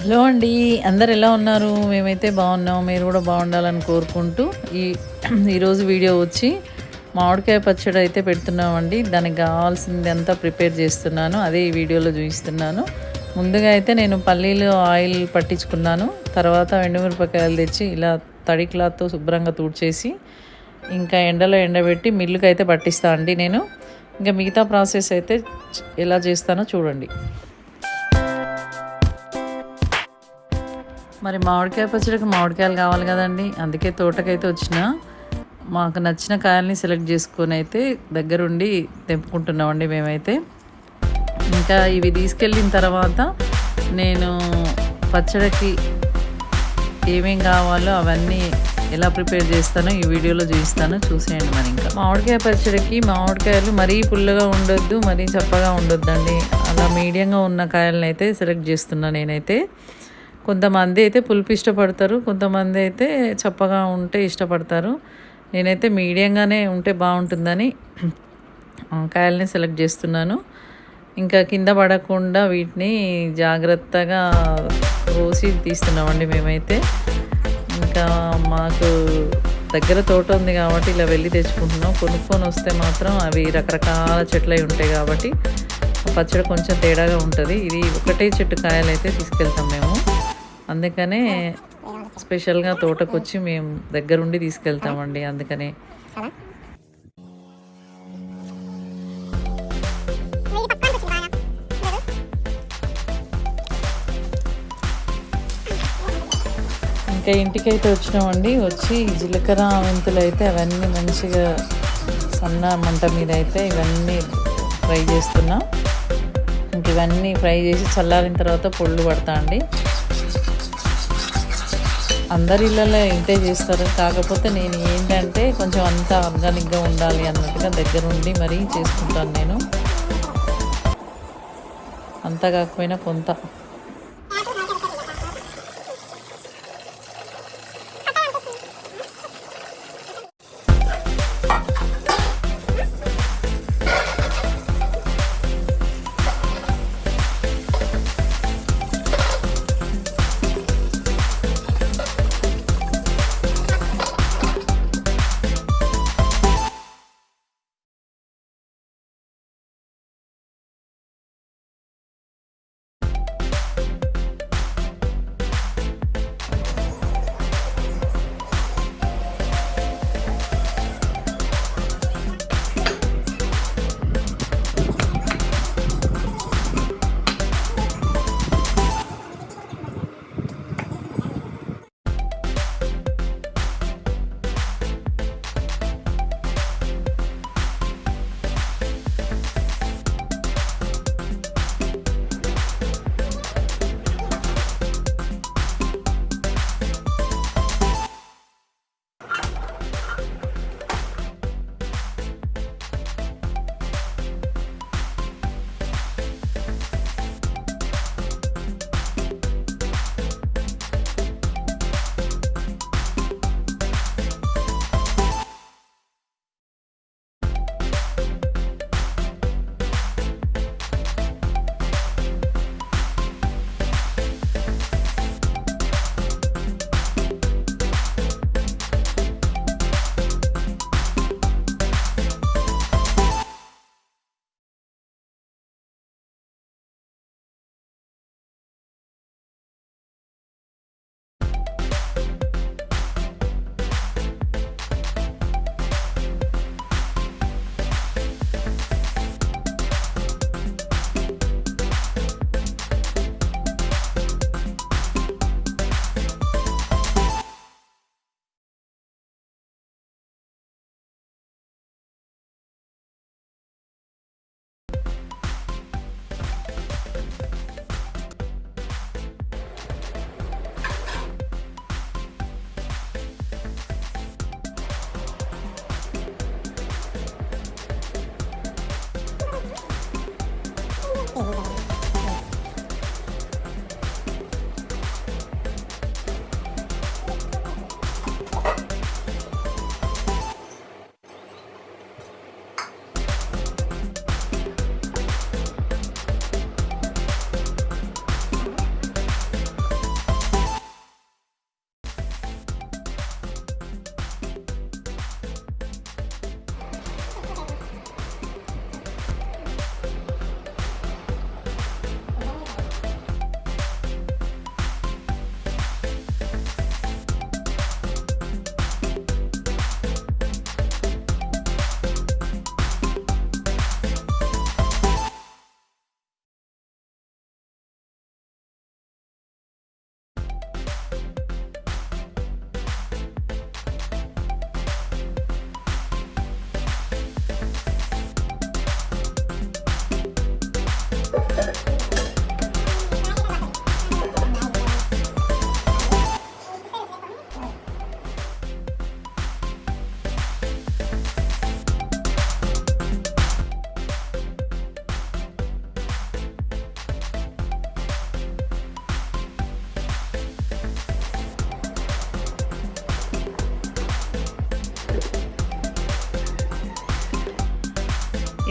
Hello అండి, అందరు ఎలా ఉన్నారు? మేమైతే బాగున్నాం. మీరు కూడా బాగుండాలని కోరుకుంటూ ఈ ఈరోజు వీడియో వచ్చి మామిడికాయ పచ్చడి అయితే పెడుతున్నామండి. దానికి కావాల్సింది అంతా ప్రిపేర్ చేస్తున్నాను. అదే ఈ వీడియోలో చూపిస్తున్నాను. ముందుగా అయితే నేను పల్లీలు ఆయిల్ పట్టించుకున్నాను. తర్వాత ఎండుమిరపకాయలు తెచ్చి ఇలా తడి క్లాత్తో శుభ్రంగా తుడిచేసి ఇంకా ఎండలో ఎండబెట్టి మిల్లుకి అయితే పట్టిస్తా అండి నేను. ఇంకా మిగతా ప్రాసెస్ అయితే ఎలా చేస్తానో చూడండి. మరి మామిడికాయ పచ్చడికి మామిడికాయలు కావాలి కదండి, అందుకే తోటకైతే వచ్చిన మాకు నచ్చిన కాయల్ని సెలెక్ట్ చేసుకొని అయితే దగ్గరుండి తెంపుకుంటున్నామండి మేమైతే. ఇంకా ఇవి తీసుకెళ్ళిన తర్వాత నేను పచ్చడికి ఏమేం కావాలో అవన్నీ ఎలా ప్రిపేర్ చేస్తానో ఈ వీడియోలో చూపిస్తాను, చూసేయండి. మరి ఇంకా మామిడికాయ పచ్చడికి మామిడికాయలు మరీ పుల్లగా ఉండొద్దు, మరీ చప్పగా ఉండొద్దండి. అలా మీడియంగా ఉన్న కాయలను అయితే సెలెక్ట్ చేస్తున్నా నేనైతే. కొంతమంది అయితే పులుపు ఇష్టపడతారు, కొంతమంది అయితే చప్పగా ఉంటే ఇష్టపడతారు. నేనైతే మీడియంగానే ఉంటే బాగుంటుందని కాయల్ని సెలెక్ట్ చేస్తున్నాను. ఇంకా కింద పడకుండా వీటిని జాగ్రత్తగా కోసి తీస్తున్నామండి మేమైతే. ఇంకా మాకు దగ్గర తోట ఉంది కాబట్టి ఇలా వెళ్ళి తెచ్చుకుంటున్నాం. కొనుక్కొని వస్తే మాత్రం అవి రకరకాల చెట్లు ఉంటాయి కాబట్టి పచ్చడి కొంచెం తేడాగా ఉంటుంది. ఇది ఒకటే చెట్టు కాయలు అయితే తీసుకెళ్తాం మేము. అందుకనే స్పెషల్గా తోటకు వచ్చి మేము దగ్గరుండి తీసుకెళ్తామండి. అందుకనే ఇంకా ఇంటికైతే వచ్చినామండి. వచ్చి జీలకర్ర మెంతులు అయితే అవన్నీ మంచిగా సన్న మంట మీద అయితే ఇవన్నీ ఫ్రై చేస్తున్నా. ఇంక ఇవన్నీ ఫ్రై చేసి చల్లారిన తర్వాత పొళ్ళు పడతా అండి. అందరి ఇళ్ళలో ఇంతే చేస్తారు, కాకపోతే నేను ఏంటంటే కొంచెం అంతా ఆర్గానిక్గా ఉండాలి అన్నట్టుగా దగ్గరుండి మరీ చేసుకుంటాను నేను. అంతా కాకపోయినా కొంత.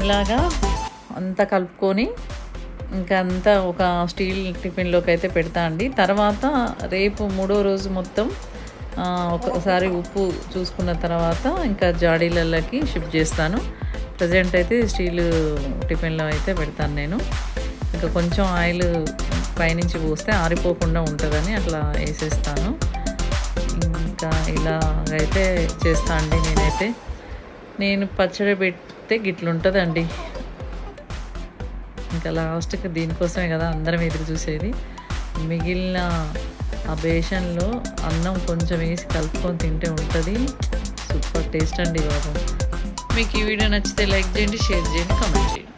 ఇలాగా అంతా కలుపుకొని ఇంకా అంతా ఒక స్టీల్ టిఫిన్లోకి అయితే పెడతా అండి. తర్వాత రేపు మూడో రోజు మొత్తం ఒకసారి ఉప్పు చూసుకున్న తర్వాత ఇంకా జాడీలలోకి షిఫ్ట్ చేస్తాను. ప్రజెంట్ అయితే స్టీల్ టిఫిన్లో అయితే పెడతాను నేను. ఇంకా కొంచెం ఆయిల్ పైనుంచి పోస్తే ఆరిపోకుండా ఉంటుందని అట్లా వేసేస్తాను. ఇంకా ఇలాగైతే చేస్తా అండి నేనైతే. నేను పచ్చడి పెడితే గిట్లుంటుందండి. ఇంకా లాస్ట్కి దీనికోసమే కదా అందరం ఎదురు చూసేది. మిగిలిన ఆ బేషన్లో అన్నం కొంచెం వేసి కలుపుకొని తింటే ఉంటుంది సూపర్ టేస్ట్ అండి బాబు. మీకు ఈ వీడియో నచ్చితే లైక్ చేయండి, షేర్ చేయండి, కామెంట్ చేయండి.